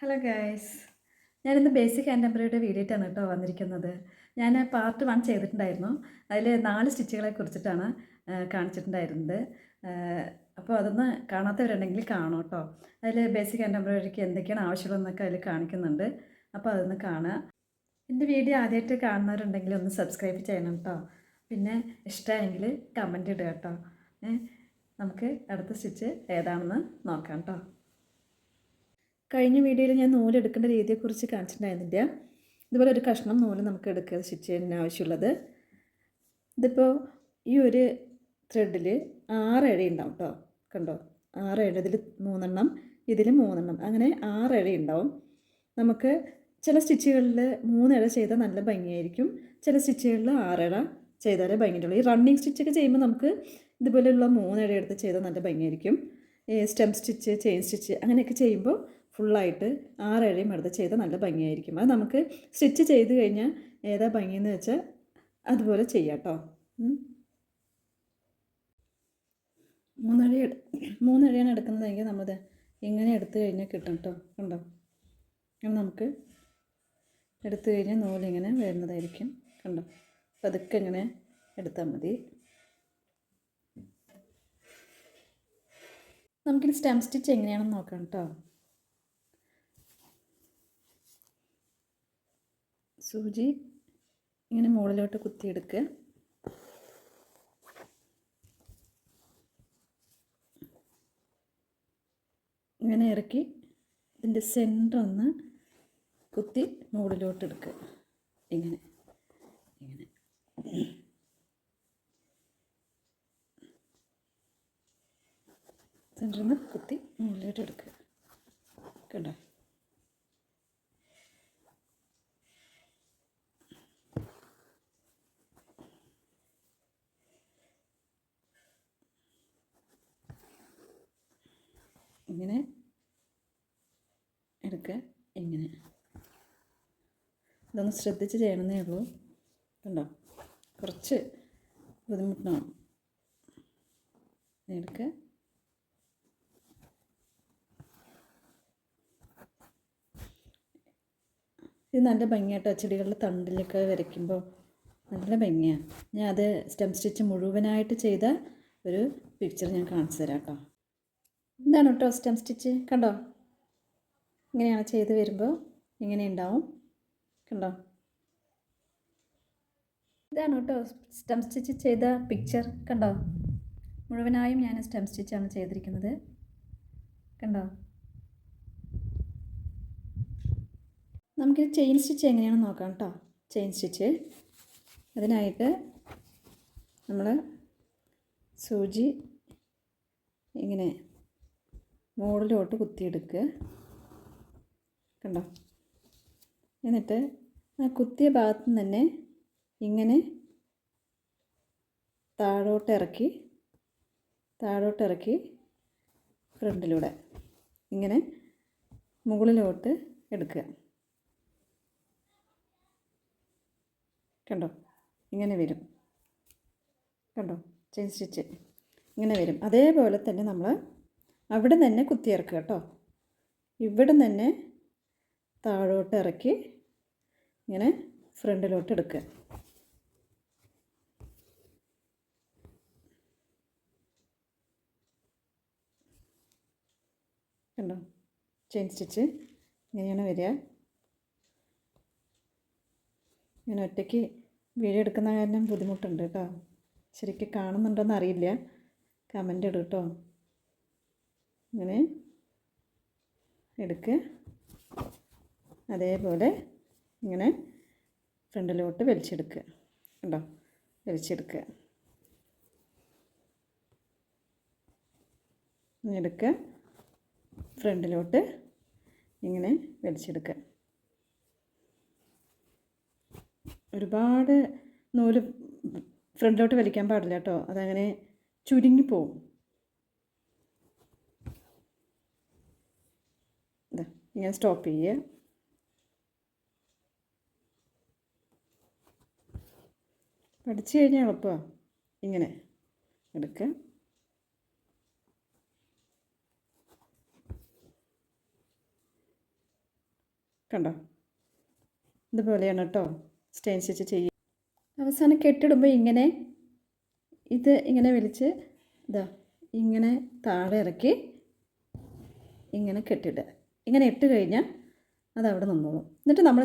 Hello guys, ഞാനിന്ന് basic hand embroidery video ആയിട്ടാണ് കേട്ടോ വന്നിരിക്കുന്നത്. ഞാൻ പാർട്ട് 1 ചെയ്തിട്ടുണ്ടായിരുന്നു. അതിൽ 4 സ്റ്റിച്ചുകളെ കുറിച്ചിട്ടാണ് കാണിച്ചിട്ടുണ്ടായിരുന്നത്. അപ്പോൾ അതൊന്ന് കാണാത്തവരുണ്ടെങ്കിൽ കാണും കേട്ടോ. അതിൽ ബേസിക് ഹാൻഡ് എംബ്രോയിഡറിക്ക് എന്തൊക്കെയാണ് ആവശ്യമുള്ളതെന്നൊക്കെ അതിൽ കാണിക്കുന്നുണ്ട്. അപ്പോൾ അതൊന്ന് കാണുക. എൻ്റെ വീഡിയോ ആദ്യമായിട്ട് കാണുന്നവരുണ്ടെങ്കിൽ ഒന്ന് സബ്സ്ക്രൈബ് ചെയ്യണം കേട്ടോ. പിന്നെ ഇഷ്ടമായെങ്കിൽ കമൻറ്റ് ഇടുക കേട്ടോ. നമുക്ക് അടുത്ത സ്റ്റിച്ച് ഏതാണെന്ന് നോക്കാം കേട്ടോ. കഴിഞ്ഞ വീഡിയോയിൽ ഞാൻ നൂലെടുക്കേണ്ട രീതിയെക്കുറിച്ച് കാണിച്ചിട്ടുണ്ടായിരുന്നില്ല. ഇതുപോലെ ഒരു കഷ്ണം നൂല് നമുക്ക് എടുക്കുക സ്റ്റിച്ച് ചെയ്യാൻ ആവശ്യമുള്ളത്. ഇതിപ്പോൾ ഈ ഒരു ത്രെഡിൽ 6 ഇഴ ഉണ്ടാവും കേട്ടോ. കണ്ടോ, 6 ഇഴ, ഇതിൽ 3 എണ്ണം, ഇതിൽ 3 എണ്ണം, അങ്ങനെ 6 ഇഴ ഉണ്ടാവും. നമുക്ക് ചില സ്റ്റിച്ചുകളിൽ 3 ഇഴ ചെയ്താൽ നല്ല ഭംഗിയായിരിക്കും, ചില സ്റ്റിച്ചുകളിൽ 6 ഇഴ ചെയ്താലേ ഭംഗിയുള്ളൂ. ഈ റണ്ണിങ് സ്റ്റിച്ചൊക്കെ ചെയ്യുമ്പോൾ നമുക്ക് ഇതുപോലെയുള്ള 3 ഇഴ എടുത്ത് ചെയ്താൽ നല്ല ഭംഗിയായിരിക്കും. സ്റ്റെം സ്റ്റിച്ച്, ചെയിൻ സ്റ്റിച്ച് അങ്ങനെയൊക്കെ ചെയ്യുമ്പോൾ ഫുള്ളായിട്ട് 6 ഇഴയും എടുത്ത് ചെയ്താൽ നല്ല ഭംഗിയായിരിക്കും. അത് നമുക്ക് സ്റ്റിച്ച് ചെയ്ത് കഴിഞ്ഞാൽ ഏതാ ഭംഗിയെന്ന് വെച്ചാൽ അതുപോലെ ചെയ്യാം കേട്ടോ. 3 ഇഴയാണ് എടുക്കുന്നതെങ്കിൽ നമ്മളിത് ഇങ്ങനെ എടുത്തു കഴിഞ്ഞാൽ കിട്ടും കേട്ടോ. കണ്ടോ, നമുക്ക് എടുത്തു കഴിഞ്ഞാൽ നൂലിങ്ങനെ വരുന്നതായിരിക്കും. കണ്ടോ, അപ്പോൾ അതൊക്കെ ഇങ്ങനെ എടുത്താൽ മതി. നമുക്കിനി സ്റ്റെം സ്റ്റിച്ച് എങ്ങനെയാണെന്ന് നോക്കാം കേട്ടോ. സൂചി ഇങ്ങനെ മുകളിലോട്ട് കുത്തിയെടുക്കുക. ഇങ്ങനെ ഇറക്കി ഇതിൻ്റെ സെൻറ്റർ ഒന്ന് കുത്തി മുകളിലോട്ട് എടുക്കുക. ഇങ്ങനെ ഇങ്ങനെ സെൻറ്ററിൽ നിന്ന് കുത്തി മുകളിലോട്ട് എടുക്കുക. കണ്ടോ, ഇങ്ങനെ എടുക്കുക. ഇങ്ങനെ ഇതൊന്ന് ശ്രദ്ധിച്ച് ചെയ്യണമെന്നേ ഉള്ളൂ. കണ്ടോ, കുറച്ച് ബുദ്ധിമുട്ടാണ്. എടുക്കുക. ഇത് നല്ല ഭംഗിയായിട്ടോ, ചെടികളുടെ തണ്ടിലൊക്കെ വരയ്ക്കുമ്പോൾ നല്ല ഭംഗിയാണ്. ഞാൻ അത് സ്റ്റെം സ്റ്റിച്ച് മുഴുവനായിട്ട് ചെയ്ത ഒരു പിക്ചർ ഞാൻ കാണിച്ചു തരാം കേട്ടോ. ഇതാണ് കേട്ടോ സ്റ്റെം സ്റ്റിച്ച്. കണ്ടോ, ഇങ്ങനെയാണ് ചെയ്ത് വരുമ്പോൾ ഇങ്ങനെ ഉണ്ടാവും. കണ്ടോ, ഇതാണ് കേട്ടോ സ്റ്റെം സ്റ്റിച്ച് ചെയ്ത പിക്ചർ. കണ്ടോ, മുഴുവനായും ഞാൻ സ്റ്റെം സ്റ്റിച്ചാണ് ചെയ്തിരിക്കുന്നത്. കണ്ടോ, നമുക്കിത് ചെയിൻ സ്റ്റിച്ച് എങ്ങനെയാണെന്ന് നോക്കാം കേട്ടോ. ചെയിൻ സ്റ്റിച്ച്, അതിനായിട്ട് നമ്മൾ സൂചി ഇങ്ങനെ മുകളിലോട്ട് കുത്തിയെടുക്കുക. കണ്ടോ, എന്നിട്ട് ആ കുത്തിയ ഭാഗത്തു നിന്ന് തന്നെ ഇങ്ങനെ താഴോട്ടിറക്കി ഫ്രണ്ടിലൂടെ ഇങ്ങനെ മുകളിലോട്ട് എടുക്കുക. കണ്ടോ, ഇങ്ങനെ വരും. കണ്ടോ, ചെയിൻ സ്റ്റിച്ച് ഇങ്ങനെ വരും. അതേപോലെ തന്നെ നമ്മൾ അവിടെ നിന്ന് തന്നെ കുത്തിയിറക്കുക കേട്ടോ. ഇവിടെ നിന്ന് തന്നെ താഴോട്ട് ഇറക്കി ഇങ്ങനെ ഫ്രണ്ടിലോട്ട് എടുക്കുക. കണ്ടോ, ചെയിൻ സ്റ്റിച്ച് ഇങ്ങനെയാണ് വരിക. ഞാൻ ഒറ്റയ്ക്ക് വീഡിയോ എടുക്കുന്ന കാരണം ബുദ്ധിമുട്ടുണ്ട് കേട്ടോ. ശരിക്കും കാണുന്നുണ്ടോയെന്ന് അറിയില്ല, കമൻ്റ് ഇടും കേട്ടോ. ഇങ്ങനെ എടുക്കുക. അതേപോലെ ഇങ്ങനെ ഫ്രണ്ടിലോട്ട് വലിച്ചെടുക്കുക. കണ്ടോ, വലിച്ചെടുക്കുക. എടുക്കുക, ഫ്രണ്ടിലോട്ട് ഇങ്ങനെ വലിച്ചെടുക്കുക. ഒരുപാട് നൂല് ഫ്രണ്ടിലോട്ട് വലിക്കാൻ പാടില്ല കേട്ടോ, അതങ്ങനെ ചുരുങ്ങിപ്പോവും. ഇങ്ങനെ സ്റ്റോപ്പ് ചെയ്യുക. പഠിച്ചു കഴിഞ്ഞാൽ എളുപ്പമാണ്. ഇങ്ങനെ എടുക്കുക. കണ്ടോ? ഇതുപോലെയാണ് കേട്ടോ സ്റ്റെയിൻ സ്റ്റിച്ച് ചെയ്യുക. അവസാനം കെട്ടിടുമ്പോൾ ഇങ്ങനെ ഇത് ഇങ്ങനെ വലിച്ച് ഇതാ ഇങ്ങനെ താഴെ ഇറക്കി ഇങ്ങനെ കെട്ടിടുക. ഇങ്ങനെ ഇട്ട് കഴിഞ്ഞാൽ അതവിടെ നിന്നോളും. എന്നിട്ട് നമ്മൾ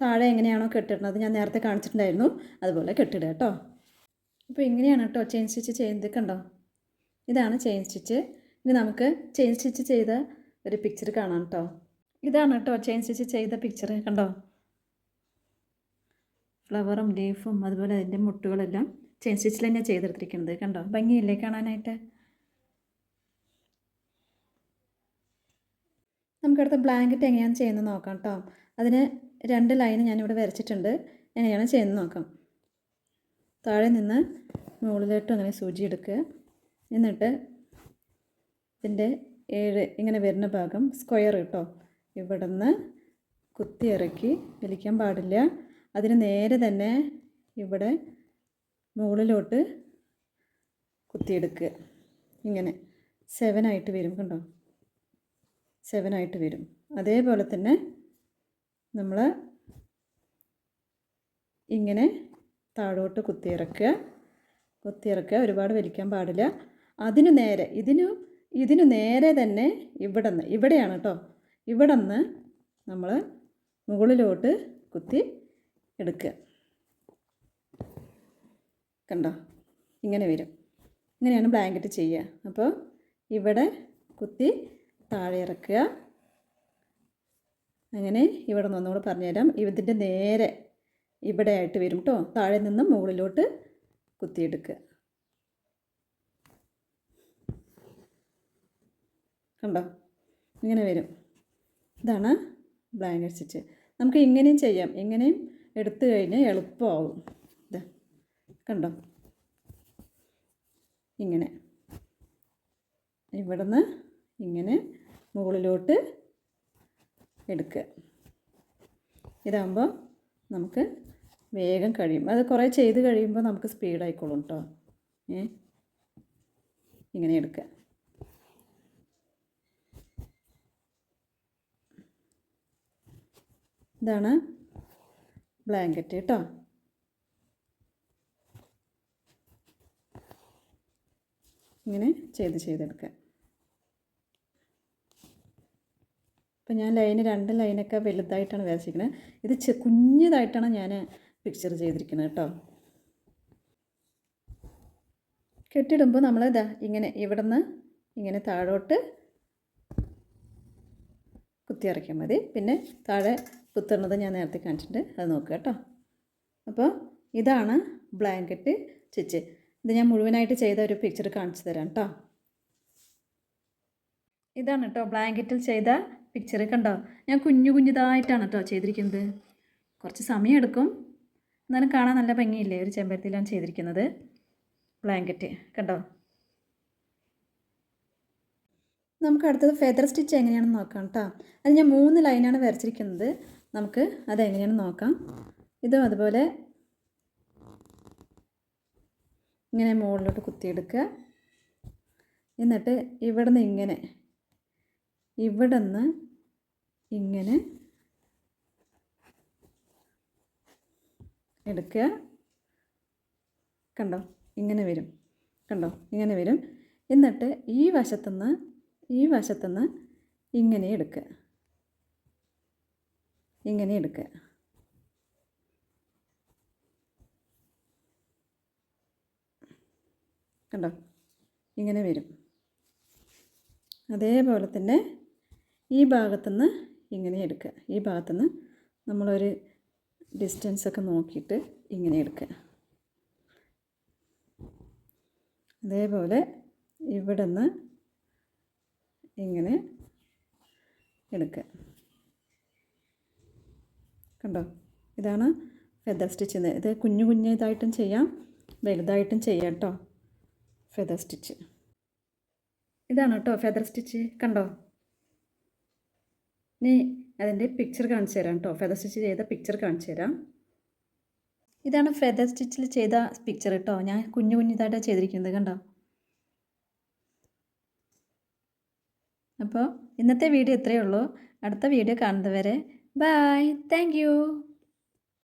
താഴെ എങ്ങനെയാണോ കെട്ടിടുന്നത് ഞാൻ നേരത്തെ കാണിച്ചിട്ടുണ്ടായിരുന്നു, അതുപോലെ കെട്ടിടുക കേട്ടോ. അപ്പോൾ ഇങ്ങനെയാണ് കേട്ടോ ചെയിൻ സ്റ്റിച്ച് ചെയ്യുന്നത്. കണ്ടോ? ഇതാണ് ചെയിൻ സ്റ്റിച്ച്. ഇനി നമുക്ക് ചെയിൻ സ്റ്റിച്ച് ചെയ്ത ഒരു പിക്ചർ കാണാം കേട്ടോ. ഇതാണ് കേട്ടോ ചെയിൻ സ്റ്റിച്ച് ചെയ്ത പിക്ചർ. കണ്ടോ? ഫ്ലവറും ലീഫും അതുപോലെ അതിൻ്റെ മുട്ടുകളെല്ലാം ചെയിൻ സ്റ്റിച്ചിൽ തന്നെ ചെയ്തെടുത്തിരിക്കുന്നത്. കണ്ടോ? ഭംഗിയില്ലേ കാണാനായിട്ട്? നമുക്കടുത്ത ബ്ലാങ്കറ്റ് എങ്ങനെയാണ് ചെയ്യുന്നത് നോക്കാം കേട്ടോ. അതിന് 2 ലൈൻ ഞാനിവിടെ വരച്ചിട്ടുണ്ട്. എങ്ങനെയാണ് ചെയ്യുന്നത് നോക്കാം. താഴെ നിന്ന് മുകളിലോട്ടും അങ്ങനെ സൂചി എടുക്കുക. എന്നിട്ട് ഇതിൻ്റെ 7 ഇങ്ങനെ വരുന്ന ഭാഗം സ്ക്വയർ കേട്ടോ, ഇവിടെ നിന്ന് കുത്തി ഇറക്കി വലിക്കാൻ പാടില്ല. അതിന് നേരെ തന്നെ ഇവിടെ മുകളിലോട്ട് കുത്തിയെടുക്കുക. ഇങ്ങനെ 7 ആയിട്ട് വരും. കണ്ടോ? 7 ആയിട്ട് വരും. അതേപോലെ തന്നെ നമ്മൾ ഇങ്ങനെ താഴോട്ട് കുത്തിയിറക്കുക. ഒരുപാട് വലിക്കാൻ പാടില്ല. അതിനു നേരെ ഇതിനു നേരെ തന്നെ ഇവിടെയാണ് കേട്ടോ, ഇവിടെ നിന്ന് നമ്മൾ മുകളിലോട്ട് കുത്തി എടുക്കുക. കണ്ടോ? ഇങ്ങനെ വരും. ഇങ്ങനെയാണ് ബ്ലാങ്കറ്റ് ചെയ്യുക. അപ്പോൾ ഇവിടെ കുത്തി താഴെ ഇറക്കുക. അങ്ങനെ ഇവിടെ നിന്ന് ഒന്നുകൂടെ പറഞ്ഞുതരാം. ഇതിൻ്റെ നേരെ ഇവിടെ ആയിട്ട് വരും കേട്ടോ. താഴെ നിന്ന് മുകളിലോട്ട് കുത്തിയെടുക്കുക. കണ്ടോ? ഇങ്ങനെ വരും. ഇതാണ് ബ്ലാങ്കറ്റ് സ്റ്റിച്ച്. നമുക്ക് ഇങ്ങനെയും ചെയ്യാം. ഇങ്ങനെയും എടുത്തു കഴിഞ്ഞാൽ എളുപ്പമാവും. ഇതാ കണ്ടോ? ഇങ്ങനെ ഇവിടുന്ന് ഇങ്ങനെ മുകളിലോട്ട് എടുക്കുക. ഇതാകുമ്പോൾ നമുക്ക് വേഗം കഴിയും. അത് കുറേ ചെയ്ത് കഴിയുമ്പോൾ നമുക്ക് സ്പീഡായിക്കോളും കേട്ടോ. ഇങ്ങനെ എടുക്കുക. ഇതാണ് ബ്ലാങ്കറ്റ് കേട്ടോ. ഇങ്ങനെ ചെയ്തെടുക്കുക. അപ്പോൾ ഞാൻ 2 ലൈനൊക്കെ വലുതായിട്ടാണ് വരച്ചിരിക്കുന്നത്. ഇത് കുഞ്ഞതായിട്ടാണ് ഞാൻ പിക്ചർ ചെയ്തിരിക്കുന്നത് കേട്ടോ. കെട്ടിടുമ്പോൾ നമ്മൾ ഇതാ ഇങ്ങനെ ഇവിടെ നിന്ന് ഇങ്ങനെ താഴോട്ട് കുത്തിയിറക്കിയാൽ മതി. പിന്നെ താഴെ കുത്തുന്നത് ഞാൻ നേരത്തെ കാണിച്ചിട്ടുണ്ട്, അത് നോക്കുക കേട്ടോ. അപ്പോൾ ഇതാണ് ബ്ലാങ്കറ്റ് സ്റ്റിച്ച്. ഇത് ഞാൻ മുഴുവനായിട്ട് ചെയ്ത ഒരു പിക്ചർ കാണിച്ചു തരാം കേട്ടോ. ഇതാണ് കേട്ടോ ബ്ലാങ്കറ്റിൽ ചെയ്ത പിക്ചർ. കണ്ടോ? ഞാൻ കുഞ്ഞുതായിട്ടാണ് കേട്ടോ ചെയ്തിരിക്കുന്നത്. കുറച്ച് സമയം എടുക്കും, എന്നാലും കാണാൻ നല്ല ഭംഗിയില്ലേ? ഒരു ചെമ്പരത്തിയിലാണ് ചെയ്തിരിക്കുന്നത് ബ്ലാങ്കറ്റ്. കണ്ടോ? നമുക്ക് അടുത്തത് ഫെദർ സ്റ്റിച്ച് എങ്ങനെയാണെന്ന് നോക്കാം കേട്ടോ. അത് ഞാൻ 3 ലൈനാണ് വരച്ചിരിക്കുന്നത്. നമുക്ക് അതെങ്ങനെയാണെന്ന് നോക്കാം. ഇതും അതുപോലെ ഇങ്ങനെ മുകളിലോട്ട് കുത്തിയെടുക്കുക. എന്നിട്ട് ഇവിടെ നിന്ന് ഇങ്ങനെ എടുക്കുക. കണ്ടോ? ഇങ്ങനെ വരും. കണ്ടോ? ഇങ്ങനെ വരും. എന്നിട്ട് ഈ വശത്തുനിന്ന് ഇങ്ങനെ എടുക്കുക. കണ്ടോ? ഇങ്ങനെ വരും. അതേപോലെ തന്നെ ഈ ഭാഗത്തുനിന്ന് ഇങ്ങനെ എടുക്കുക. ഈ ഭാഗത്തുനിന്ന് നമ്മളൊരു ഡിസ്റ്റൻസൊക്കെ നോക്കിയിട്ട് ഇങ്ങനെ എടുക്കുക. അതേപോലെ ഇവിടെ നിന്ന് ഇങ്ങനെ എടുക്കുക. കണ്ടോ? ഇതാണ് ഫെദർ സ്റ്റിച്ച്. ഇത് കുഞ്ഞിതായിട്ടും ചെയ്യാം, വലുതായിട്ടും ചെയ്യാം കേട്ടോ ഫെദർ സ്റ്റിച്ച്. ഇതാണ് കേട്ടോ ഫെദർ സ്റ്റിച്ച്. കണ്ടോ? ഇനി അതിൻ്റെ പിക്ചർ കാണിച്ചു തരാം കേട്ടോ. ഫെദർ സ്റ്റിച്ച് ചെയ്ത പിക്ചർ കാണിച്ചു തരാം. ഇതാണ് ഫെദർ സ്റ്റിച്ചിൽ ചെയ്ത പിക്ചർ കേട്ടോ. ഞാൻ കുഞ്ഞിതായിട്ടാണ് ചെയ്തിരിക്കുന്നത്. കണ്ടോ? അപ്പോൾ ഇന്നത്തെ വീഡിയോ ഇത്രയേ ഉള്ളൂ. അടുത്ത വീഡിയോ കാണുന്നതുവരെ ബൈ. Thank you.